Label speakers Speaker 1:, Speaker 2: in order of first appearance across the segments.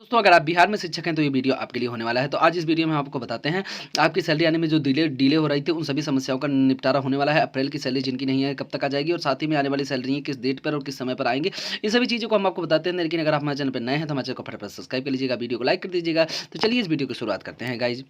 Speaker 1: दोस्तों अगर आप बिहार में शिक्षक हैं तो ये वीडियो आपके लिए होने वाला है। तो आज इस वीडियो में हम आपको बताते हैं आपकी सैलरी आने में जो डिले हो रही थी उन सभी समस्याओं का निपटारा होने वाला है। अप्रैल की सैलरी जिनकी नहीं है कब तक आ जाएगी और साथ ही में आने वाली सैलरी किस डेट पर और किस समय पर आएंगे, ये सभी चीज़ों को हम आपको बताते हैं। लेकिन अगर आप हमारे चैनल पर नए हैं तो हमारे चैनल को फटाफट सब्सक्राइब कर लीजिएगा, वीडियो को लाइक कर दीजिएगा। तो चलिए इस वीडियो की शुरुआत करते हैं गाइज।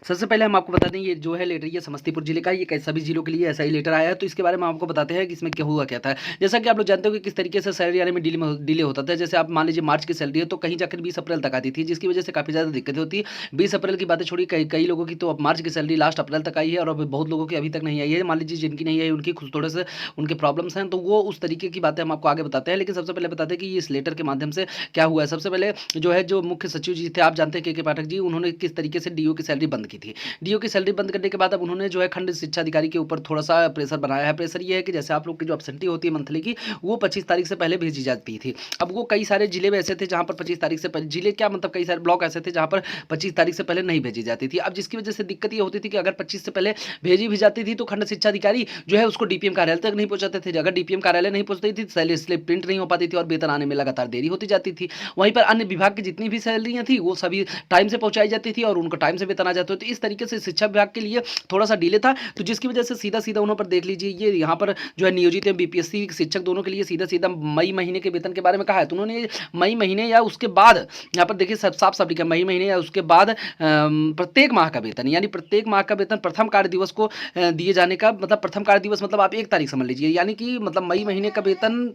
Speaker 1: सबसे पहले हम आपको बता दें ये जो है लेटर ये समस्तीपुर जिले का, ये सभी जिलों के लिए ऐसा ही लेटर आया है। तो इसके बारे में आपको बताते हैं कि इसमें क्या हुआ क्या था। जैसा कि आप लोग जानते हो कि किस तरीके से सैलरी आने में डिले होता था। जैसे आप मान लीजिए मार्च की सैलरी है तो कहीं जाकर 20 अप्रैल तक आती थी, जिसकी वजह से काफ़ी ज़्यादा दिक्कतें होती है। 20 अप्रैल की बातें छोड़ी, कई कई लोगों की तो अब मार्च की सैलरी लास्ट अप्रैल तक आई है और अब बहुत लोगों की अभी तक नहीं आई है। मान लीजिए जिनकी नहीं आई उनकी खुद थोड़े से उनके प्रॉब्लम्स हैं, तो वो उस तरीके की बातें हम आपको आगे बताते हैं। लेकिन सबसे पहले बताते हैं कि इस लेटर के माध्यम से क्या हुआ है। सबसे पहले जो है जो मुख्य सचिव जी थे, आप जानते हैं के पाठक जी, उन्होंने किस तरीके से डीओ की सैलरी बंद की थी। डीओ की सैलरी बंद करने के बाद अब उन्होंने जो है खंड शिक्षा अधिकारी के ऊपर थोड़ा सा प्रेशर बनाया है। प्रेशर ये है कि जैसे आप लोग की जो एब्सेंटी होती है मंथली की, वो 25 तारीख से पहले भेजी जाती थी। अब वो कई सारे जिले में ऐसे थे जहाँ पर 25 तारीख से पहले, जिले क्या मतलब कई सारे ब्लॉक ऐसे थे जहाँ पर 25 तारीख से पहले नहीं भेजी जाती थी। अब जिसकी वजह से दिक्कत ये होती थी कि अगर 25 से पहले भेजी भी जाती थी तो खंड शिक्षा अधिकारी जो है उसको डीपीएम कार्यालय तक नहीं पहुंचाते थे। अगर डीपीएम कार्यालय नहीं पहुंचती थी सैलरी स्लिप प्रिंट नहीं हो पाती थी और वेतन आने में लगातार देरी होती जाती थी। वहीं पर अन्य विभाग की जितनी भी सैलरियां थी वो सभी टाइम से पहुंचाई जाती थी और उनको टाइम से वेतन आ जाते थे। तो इस तरीके से शिक्षा विभाग के लिए थोड़ा सा डिले था, तो जिसकी वजह से सीधा सीधा उन्होंने पर देख लीजिए ये यहाँ पर जो है नियोजित है बीपीएससी शिक्षक दोनों के लिए सीधा सीधा मई महीने के वेतन के बारे में कहा है। तो उन्होंने मई महीने या उसके बाद यहाँ पर देखिए साफ साफ लिखा मई महीने या उसके बाद प्रत्येक माह का वेतन, यानी प्रत्येक माह का वेतन प्रथम कार्य दिवस को दिए जाने का, मतलब प्रथम कार्य दिवस मतलब आप 1 तारीख समझ लीजिए, यानी कि मतलब मई महीने का वेतन,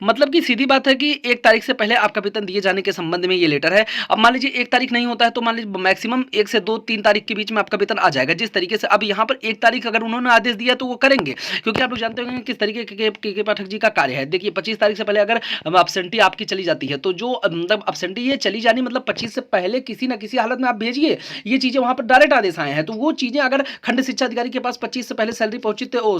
Speaker 1: मतलब कि सीधी बात है कि 1 तारीख से पहले आपका वेतन दिए जाने के संबंध में ये लेटर है। अब मान लीजिए 1 तारीख नहीं होता है तो मान लीजिए मैक्सिमम 1 से 2-3 तारीख के बीच में आपका वेतन आ जाएगा। जिस तरीके से अब यहाँ पर 1 तारीख अगर उन्होंने आदेश दिया तो वो करेंगे, क्योंकि आप लोग जानते होंगे किस तरीके के पाठक जी का कार्य है। देखिए 25 तारीख से पहले अगर अब्सेंटी आपकी चली जाती है तो जो मतलब अब्सेंटी ये चली जानी मतलब 25 से पहले किसी ना किसी हालत में आप भेजिए, ये चीज़ें वहाँ पर डायरेक्ट आदेश आए हैं। तो वो चीज़ें अगर खंड शिक्षा अधिकारी के पास 25 से पहले सैलरी पहुंची तो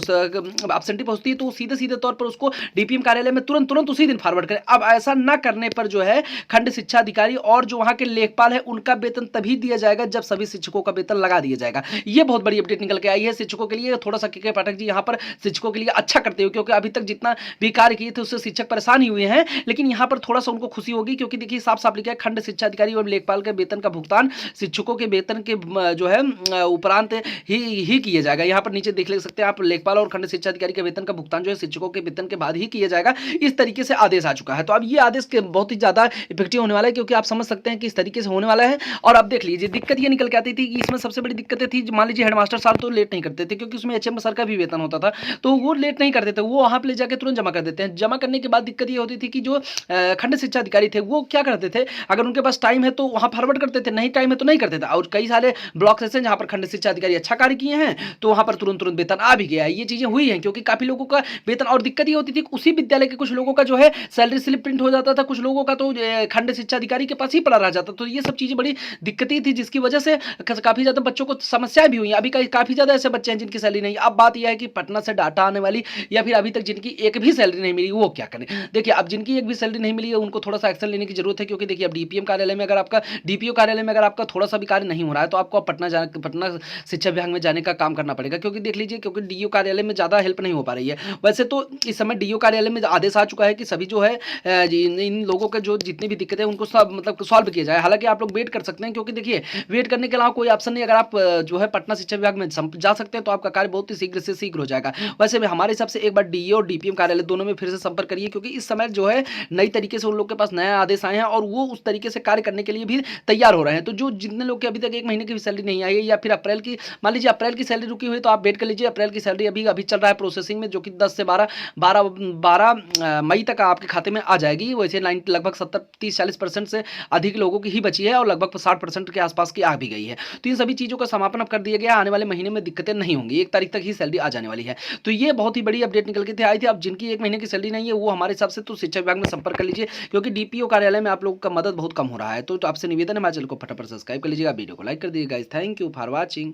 Speaker 1: अब्सेंटी पहुंचती है तो सीधे सीधे तौर पर उसको डीपीएम कार्यालय में तुरंत तुरंत उसी दिन फॉरवर्ड करें। अब ऐसा ना करने पर जो है खंड शिक्षा अधिकारी और जो वहां के लेखपाल है उनका वेतन तभी दिया जाएगा जब सभी शिक्षकों का वेतन लगा दिया जाएगा। ये बहुत बड़ी अपडेट निकल के आई है शिक्षकों के लिए। थोड़ा सा के पाठक जी यहाँ पर शिक्षकों के लिए अच्छा करते हो, क्योंकि अभी तक जितना भी कार्य किए थे उससे शिक्षक परेशान ही हुए हैं, लेकिन यहाँ पर थोड़ा सा उनको खुशी होगी, क्योंकि देखिए साफ साफ लिखा है खंड शिक्षा अधिकारी और लेखपाल के वेतन का भुगतान शिक्षकों के वेतन के जो है उपरांत ही किया जाएगा। यहाँ पर नीचे देख ले सकते हैं आप, लेखपाल और खंड शिक्षा अधिकारी के वेतन का भुगतान जो है शिक्षकों के वेतन के बाद ही किया जाएगा। इस तरीके से आदेश आ चुका है। तो अब ये आदेश के बहुत ही ज़्यादा इफेक्टिव होने वाला है, क्योंकि आप समझ सकते हैं कि इस तरीके से होने वाला है। और अब देख लीजिए दिक्कत ये निकल के आती थी कि इसमें सबसे बड़ी दिक्कतें थी, मान लीजिए हेडमास्टर साहब तो लेट नहीं करते थे क्योंकि उसमें एचएम सर का भी वेतन होता था, तो वो लेट नहीं करते थे, वो वहाँ पे ले जाकर तुरंत जमा कर देते हैं। जमा करने के बाद दिक्कत ये होती थी कि जो खंड शिक्षा अधिकारी थे वो क्या करते थे, अगर उनके पास टाइम है तो वहाँ फॉरवर्ड करते थे, नहीं टाइम है तो नहीं करते थे। और कई सारे ब्लॉक ऐसे जहाँ पर खंड शिक्षा अधिकारी अच्छा कार्य किए हैं तो वहाँ पर तुरंत तुरंत वेतन आ भी गया है। ये चीज़ें हुई हैं क्योंकि काफ़ी लोगों का वेतन, और दिक्कत ये होती थी उसी विद्यालय के कुछ लोगों का जो है सैलरी स्लिप प्रिंट हो जाता था, कुछ लोगों का तो खंड शिक्षा अधिकारी के पास ही पड़ा रह जाता। तो ये सब चीज़ें बड़ी दिक्कतें थी, जिसकी वजह से काफ़ी ज़्यादा बच्चों को समस्याएं भी हुई। अभी काफ़ी ज़्यादा ऐसे बच्चे हैं जिनकी सैलरी नहीं। अब बात यह है कि पटना से डाटा आने वाली या फिर अभी तक जिनकी एक भी सैलरी नहीं मिली वो क्या करें। देखिए अब जिनकी एक भी सैलरी नहीं मिली है उनको थोड़ा सा एक्शन लेने की जरूरत है, क्योंकि देखिए अब डीपीएम कार्यालय में अगर आपका डीपीओ कार्यालय में अगर आपका थोड़ा सा भी कार्य नहीं हो रहा है तो आपको पटना शिक्षा विभाग में जाने का काम करना पड़ेगा। क्योंकि देख लीजिए क्योंकि डीओ कार्यालय में ज़्यादा हेल्प नहीं हो पा रही है। वैसे तो इस समय डीओ कार्यालय में आदेश आ चुका है कि सभी जो है इन लोगों के जो जितनी भी दिक्कतें हैं उनको सब मतलब सॉल्व किया जाए। हालांकि आप लोग वेट कर सकते हैं, क्योंकि देखिए वेट करने के अलावा कोई ऑप्शन नहीं। अगर आप जो है पटना शिक्षा विभाग में जा सकते हैं तो आपका कार्य बहुत ही शीघ्र से शीघ्र हो जाएगा। वैसे भी हमारे हिसाब से एक बार डीओ और डीपीएम कार्यालय दोनों में फिर से संपर्क करिए, क्योंकि इस समय जो है नई तरीके से उन लोग के पास नया आदेश आए हैं और वो उस तरीके से कार्य करने के लिए भी तैयार हो रहे हैं। तो जो जितने लोग के अभी तक 1 महीने की भी सैलरी नहीं आई है या फिर अप्रैल की, मान लीजिए अप्रैल की सैलरी रुकी हुई तो आप वेट कर लीजिए। अप्रैल की सैलरी अभी अभी चल रहा है प्रोसेसिंग में, जो कि 10 से 12 मई तक आपके खाते में आ जाएगी। वैसे लगभग 70-30-40% से अधिक लोगों की ही बची है और लगभग 60% के आसपास की आ भी गई है। तो इन सभी चीज़ों का समापन अब कर दिया गया। आने वाले महीने में दिक्कतें नहीं होंगी, 1 तारीख तक ही सैलरी आ जाने वाली है। तो ये बहुत ही बड़ी अपडेट निकल के आई थी। अब जिनकी 1 महीने की सैलरी नहीं है वो हमारे हिसाब से तो शिक्षा विभाग में संपर्क कर लीजिए, क्योंकि डीपीओ कार्यालय में आप लोगों का मदद बहुत कम हो रहा है। तो आपसे निवेदन है, हमारे चैनल को फटाफट सब्सक्राइब कर लीजिएगा, वीडियो को लाइक कर दीजिएगा। Thank you for watching.